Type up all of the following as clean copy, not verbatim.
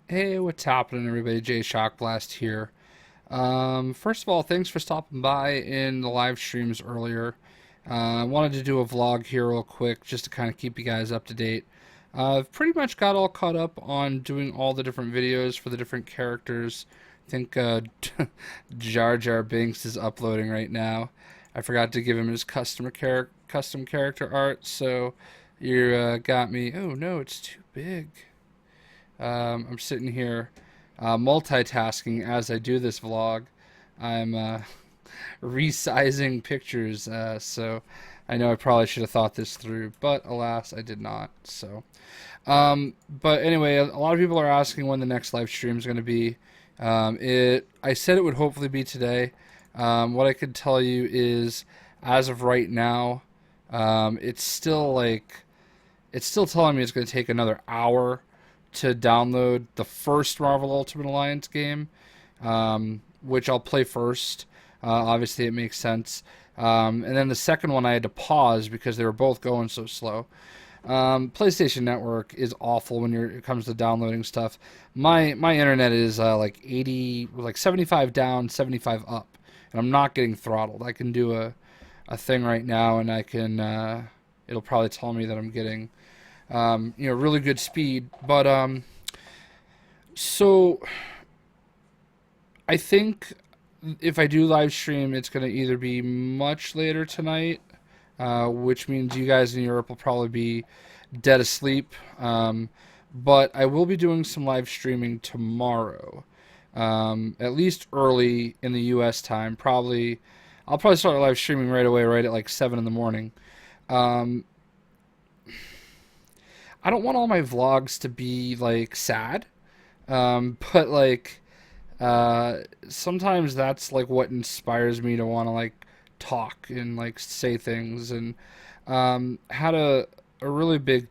Hey, what's happening, everybody? Jay Shockblast here. First of all, thanks for stopping by in the live streams earlier. I wanted to do a vlog here real quick just to kind of keep you guys up to date. I've pretty much got all caught up on doing all the different videos for the different characters. I think Jar Jar Binks is uploading right now. I forgot to give him his custom character art, so you got me. Oh no, it's too big. I'm sitting here multitasking as I do this vlog. I'm resizing pictures, so I know I probably should have thought this through, but alas, I did not. But anyway, a lot of people are asking when the next live stream is going to be. I said it would hopefully be today. What I could tell you is, as of right now, it's still it's still telling me it's going to take another hour to download the first Marvel Ultimate Alliance game, which I'll play first. Obviously, it makes sense. And then the second one I had to pause because they were both going so slow. PlayStation Network is awful when it comes to downloading stuff. My internet is like 80, like 75 down, 75 up, and I'm not getting throttled. I can do a thing right now, and I can it'll probably tell me that I'm getting really good speed. But so I think if I do live stream, it's going to either be much later tonight, which means you guys in Europe will probably be dead asleep. But I will be doing some live streaming tomorrow, at least early in the U.S. time. I'll probably start live streaming right away, right at like 7 in the morning. Um, I don't want all my vlogs to be like sad, but sometimes that's like what inspires me to want to like talk and like say things. And had a really big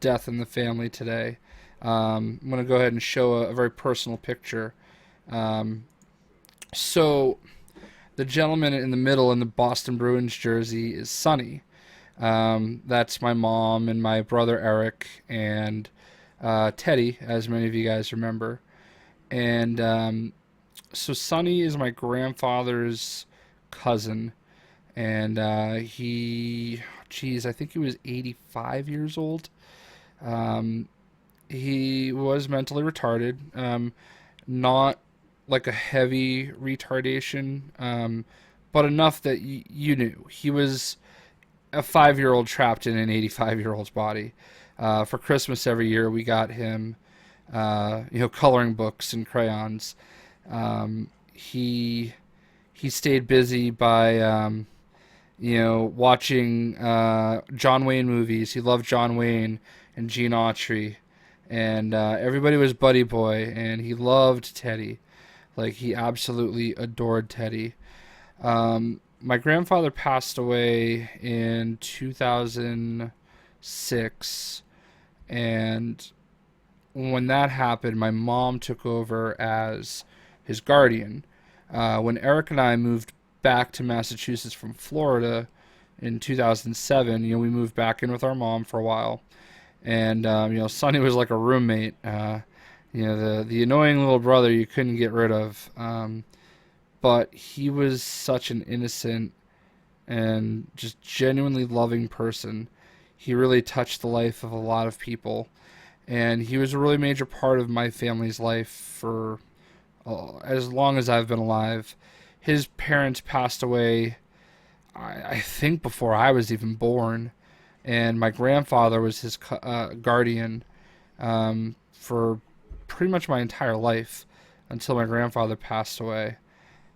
death in the family today. I'm gonna go ahead and show a very personal picture. Um, so the gentleman in the middle in the Boston Bruins jersey is Sonny. That's my mom and my brother Eric and Teddy, as many of you guys remember. And so Sonny is my grandfather's cousin, and geez, I think he was 85 years old. Um, he was mentally retarded, not like a heavy retardation, but enough that you knew he was a 5 year old trapped in an 85-year-old's body. For Christmas every year, we got him, coloring books and crayons. He stayed busy by, watching John Wayne movies. He loved John Wayne and Gene Autry, and everybody was Buddy Boy, and he loved Teddy. Like he absolutely adored Teddy. My grandfather passed away in 2006, and when that happened, my mom took over as his guardian. When Eric and I moved back to Massachusetts from Florida in 2007, we moved back in with our mom for a while, and Sonny was like a roommate. The annoying little brother you couldn't get rid of. But he was such an innocent and just genuinely loving person. He really touched the life of a lot of people, and he was a really major part of my family's life for as long as I've been alive. His parents passed away, I think, before I was even born, and my grandfather was his guardian for pretty much my entire life until my grandfather passed away.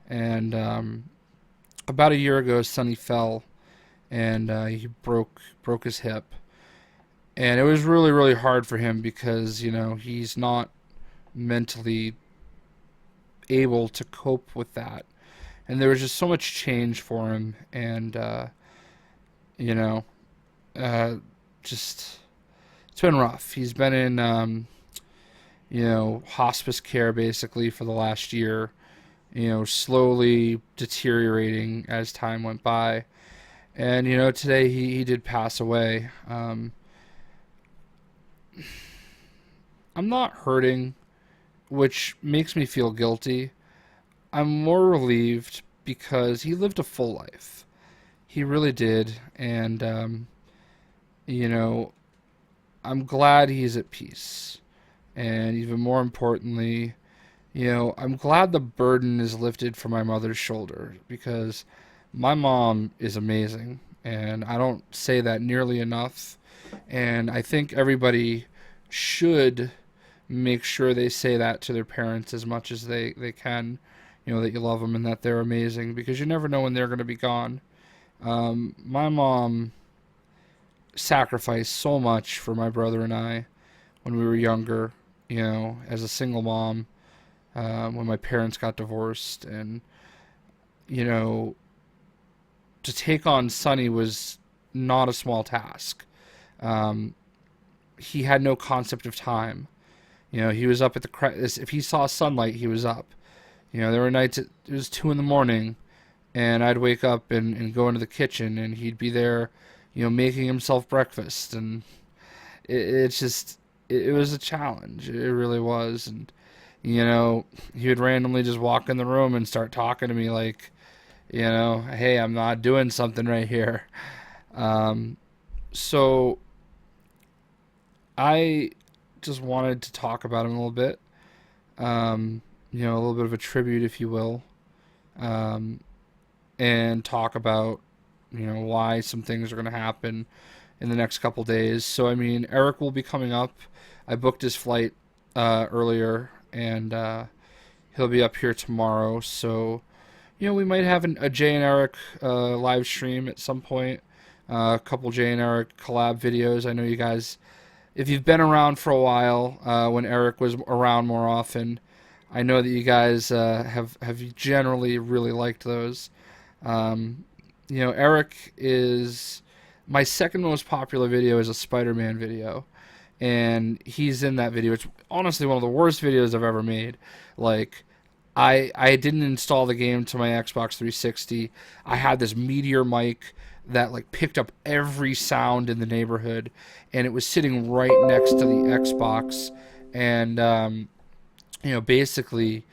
And about a year ago, Sonny fell, and he broke his hip, and it was really really hard for him because he's not mentally able to cope with that, and there was just so much change for him, and you know, just it's been rough. He's been in hospice care basically for the last year, slowly deteriorating as time went by. And, today he did pass away. I'm not hurting which makes me feel guilty. I'm more relieved because he lived a full life. He really did. And, you know, I'm glad he's at peace. And even more importantly, I'm glad the burden is lifted from my mother's shoulder because my mom is amazing. And I don't say that nearly enough. And I think everybody should make sure they say that to their parents as much as they can. That you love them and that they're amazing because you never know when they're going to be gone. My mom sacrificed so much for my brother and I when we were younger, as a single mom, when my parents got divorced. And, you know, to take on Sonny was not a small task. Um, he had no concept of time. He was up at if he saw sunlight, he was up. There were nights it was 2 in the morning, and I'd wake up and go into the kitchen, and he'd be there, making himself breakfast. And it's just, it was a challenge. It really was. And, he would randomly just walk in the room and start talking to me like, hey, I'm not doing something right here. So I just wanted to talk about him a little bit. A little bit of a tribute, if you will, and talk about, why some things are going to happen in the next couple days. So, I mean, Eric will be coming up. I booked his flight earlier, and he'll be up here tomorrow. So, we might have a Jay and Eric live stream at some point. A couple Jay and Eric collab videos. I know you guys, if you've been around for a while, when Eric was around more often, I know that you guys have generally really liked those. Eric is my second most popular video is a Spider-Man video, and he's in that video. It's honestly one of the worst videos I've ever made. Like, I didn't install the game to my Xbox 360. I had this Meteor mic that like picked up every sound in the neighborhood, and it was sitting right next to the Xbox. And basically,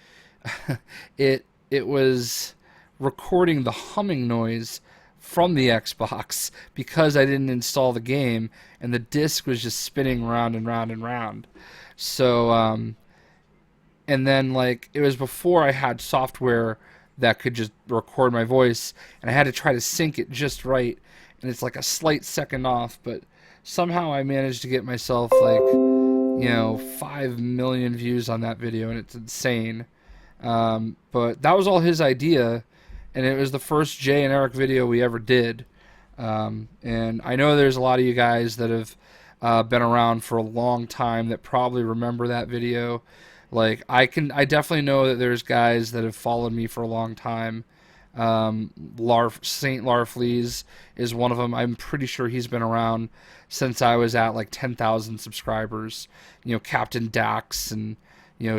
it was recording the humming noise from the Xbox because I didn't install the game, and the disc was just spinning round and round and round. So, and then like it was before I had software that could just record my voice, and I had to try to sync it just right, and it's like a slight second off, but somehow I managed to get myself like 5 million views on that video, and it's insane. But that was all his idea, and it was the first Jay and Eric video we ever did. And I know there's a lot of you guys that have been around for a long time that probably remember that video. Like I definitely know that there's guys that have followed me for a long time. Saint Larfleeze is one of them. I'm pretty sure he's been around since I was at like 10,000 subscribers. Captain Dax and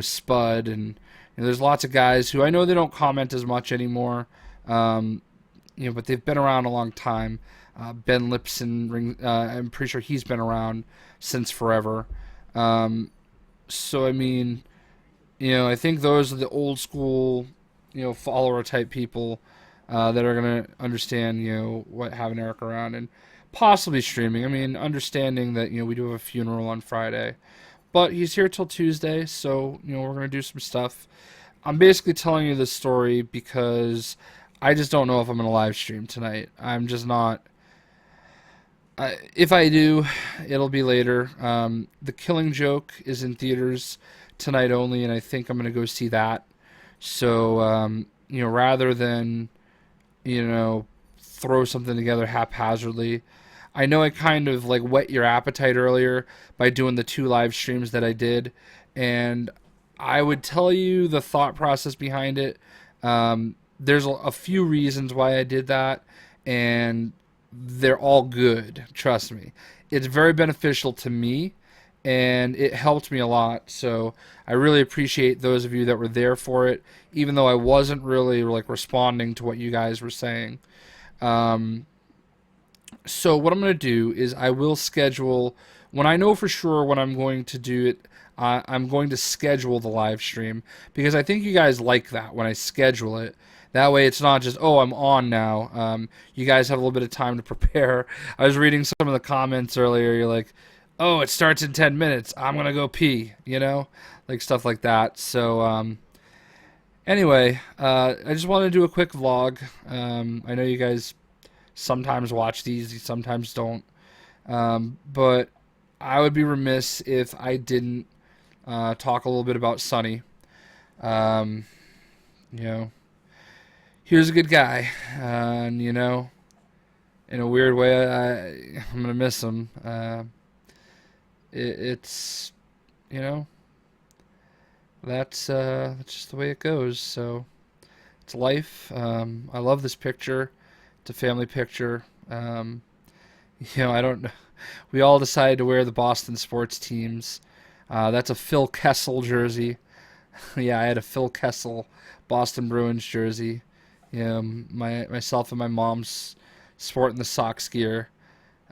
Spud, and there's lots of guys who I know they don't comment as much anymore. But they've been around a long time. Ben Lipson, I'm pretty sure he's been around since forever. So I mean, I think those are the old school, follower type people that are gonna understand, what having Eric around and possibly streaming. I mean, understanding that we do have a funeral on Friday, but he's here till Tuesday, so we're gonna do some stuff. I'm basically telling you this story because I just don't know if I'm gonna live stream tonight. I'm just not. If I do, it'll be later. The Killing Joke is in theaters tonight only, and I think I'm gonna go see that. So rather than throw something together haphazardly, I know I kind of like whet your appetite earlier by doing the 2 live streams that I did, and I would tell you the thought process behind it. There's a few reasons why I did that, and they're all good. Trust me. It's very beneficial to me, and it helped me a lot. So I really appreciate those of you that were there for it, even though I wasn't really like responding to what you guys were saying. So what I'm going to do is I will schedule, when I know for sure when I'm going to do it, I'm going to schedule the live stream because I think you guys like that when I schedule it. That way, it's not just, oh, I'm on now. You guys have a little bit of time to prepare. I was reading some of the comments earlier. You're like, oh, it starts in 10 minutes. I'm going to go pee, like stuff like that. So, anyway, I just wanted to do a quick vlog. I know you guys sometimes watch these, you sometimes don't. But I would be remiss if I didn't talk a little bit about Sonny. Um, you know, he was a good guy, and in a weird way, I'm gonna miss him. It's you know that's just the way it goes. So it's life. I love this picture. It's a family picture. I don't. We all decided to wear the Boston sports teams. That's a Phil Kessel jersey. Yeah, I had a Phil Kessel Boston Bruins jersey. Myself and my mom's sporting the Sox gear.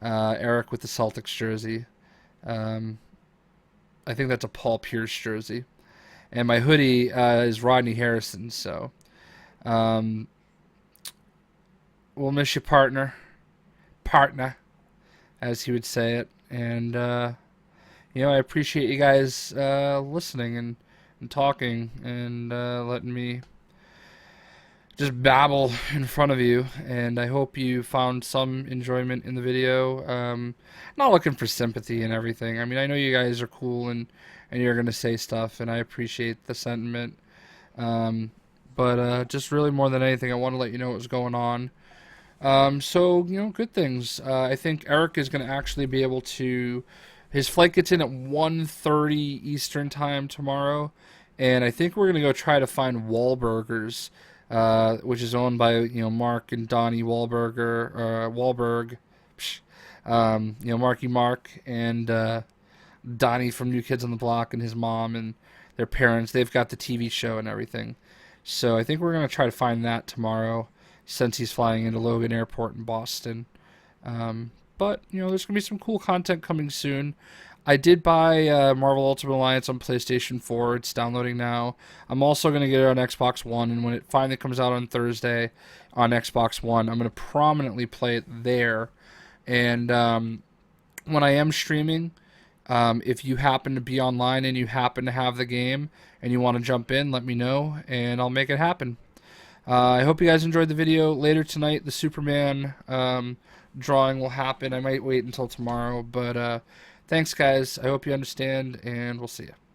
Eric with the Celtics jersey. Um, I think that's a Paul Pierce jersey. And my hoodie is Rodney Harrison. So um, we'll miss you, partner, as he would say it. And I appreciate you guys listening and talking and letting me just babble in front of you. And I hope you found some enjoyment in the video. Not looking for sympathy and everything. I mean, I know you guys are cool and you're going to say stuff, and I appreciate the sentiment. But just really more than anything, I want to let you know what was going on. Good things. I think Eric is going to actually be able to. His flight gets in at 1:30 Eastern time tomorrow, and I think we're going to go try to find Wahlburgers, which is owned by Mark and Donnie Wahlberg, Marky Mark and Donnie from New Kids on the Block and his mom and their parents. They've got the TV show and everything, so I think we're going to try to find that tomorrow, since he's flying into Logan Airport in Boston. But there's gonna be some cool content coming soon. I did buy Marvel Ultimate Alliance on PlayStation 4. It's downloading now. I'm also gonna get it on Xbox One, and when it finally comes out on Thursday on Xbox One, I'm gonna prominently play it there. And when I am streaming, if you happen to be online and you happen to have the game and you want to jump in, let me know, and I'll make it happen. I hope you guys enjoyed the video. Later tonight, the Superman drawing will happen. I might wait until tomorrow, but thanks, guys. I hope you understand, and we'll see you.